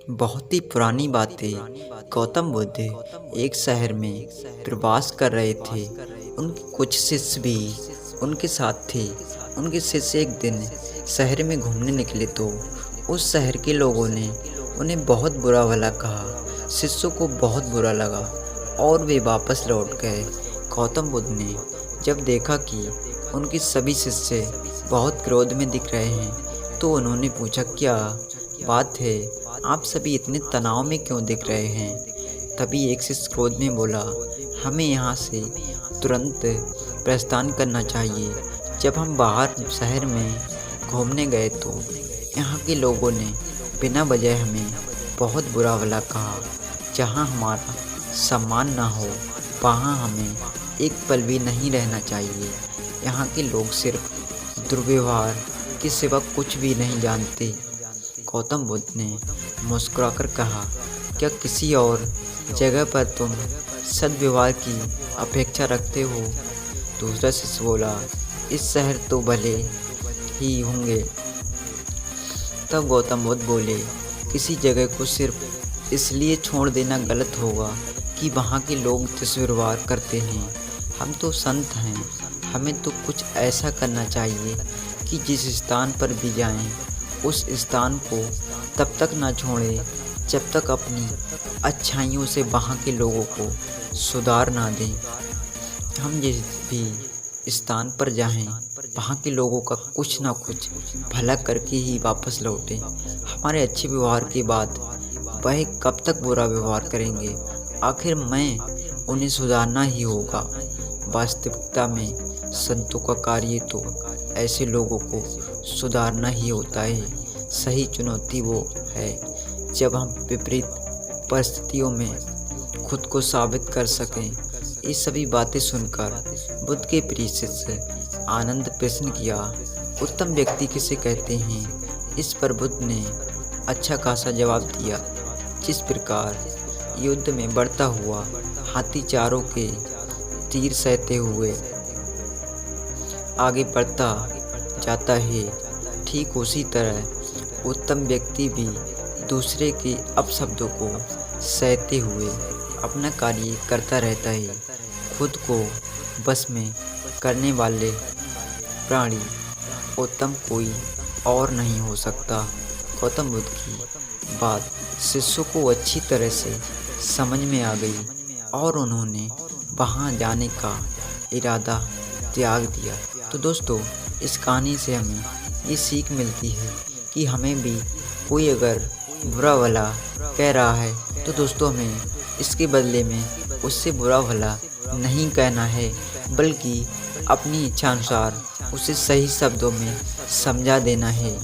बहुत ही पुरानी बात है। गौतम बुद्ध एक शहर में प्रवास कर रहे थे। उनके कुछ शिष्य भी उनके साथ थे। उनके शिष्य एक दिन शहर में घूमने निकले तो उस शहर के लोगों ने उन्हें बहुत बुरा भला कहा। शिष्यों को बहुत बुरा लगा और वे वापस लौट गए। गौतम बुद्ध ने जब देखा कि उनके सभी शिष्य बहुत क्रोध में दिख रहे हैं तो उन्होंने पूछा, क्या बात है, आप सभी इतने तनाव में क्यों दिख रहे हैं? तभी एक शिष्य क्रोध में बोला, हमें यहाँ से तुरंत प्रस्थान करना चाहिए। जब हम बाहर शहर में घूमने गए तो यहाँ के लोगों ने बिना वजह हमें बहुत बुरा भला कहा। जहाँ हमारा सम्मान ना हो वहाँ हमें एक पल भी नहीं रहना चाहिए। यहाँ के लोग सिर्फ दुर्व्यवहार के सिवा कुछ भी नहीं जानते। गौतम बुद्ध ने मुस्कुराकर कहा, क्या किसी और जगह पर तुम सद्व्यवहार की अपेक्षा रखते हो? दूसरा शिष्य बोला, इस शहर तो भले ही होंगे। तब गौतम बुद्ध बोले, किसी जगह को सिर्फ इसलिए छोड़ देना गलत होगा कि वहाँ के लोग दुर्व्यवहार करते हैं। हम तो संत हैं, हमें तो कुछ ऐसा करना चाहिए कि जिस स्थान पर भी जाएं, उस स्थान को तब तक ना छोड़ें जब तक अपनी अच्छाइयों से वहाँ के लोगों को सुधार ना दें। हम जिस भी स्थान पर जाएं, वहाँ के लोगों का कुछ ना कुछ भला करके ही वापस लौटें। हमारे अच्छे व्यवहार के बाद वह कब तक बुरा व्यवहार करेंगे? आखिर मैं उन्हें सुधारना ही होगा। वास्तविकता में संतों का कार्य तो ऐसे लोगों को सुधारना ही होता है। सही चुनौती वो है जब हम विपरीत परिस्थितियों में खुद को साबित कर सकें। ये सभी बातें सुनकर बुद्ध के प्रिय शिष्य आनंद प्रश्न किया, उत्तम व्यक्ति किसे कहते हैं? इस पर बुद्ध ने अच्छा खासा जवाब दिया, जिस प्रकार युद्ध में बढ़ता हुआ हाथी चारों के तीर सहते हुए आगे बढ़ता जाता है, ठीक उसी तरह उत्तम व्यक्ति भी दूसरे के अपशब्दों को सहते हुए अपना कार्य करता रहता है। खुद को बस में करने वाले प्राणी उत्तम कोई और नहीं हो सकता। गौतम बुद्ध की बात शिष्यों को अच्छी तरह से समझ में आ गई और उन्होंने वहाँ जाने का इरादा त्याग दिया। तो दोस्तों, इस कहानी से हमें ये सीख मिलती है कि हमें भी कोई अगर बुरा भला कह रहा है तो दोस्तों हमें इसके बदले में उससे बुरा भला नहीं कहना है, बल्कि अपनी इच्छानुसार उसे सही शब्दों में समझा देना है।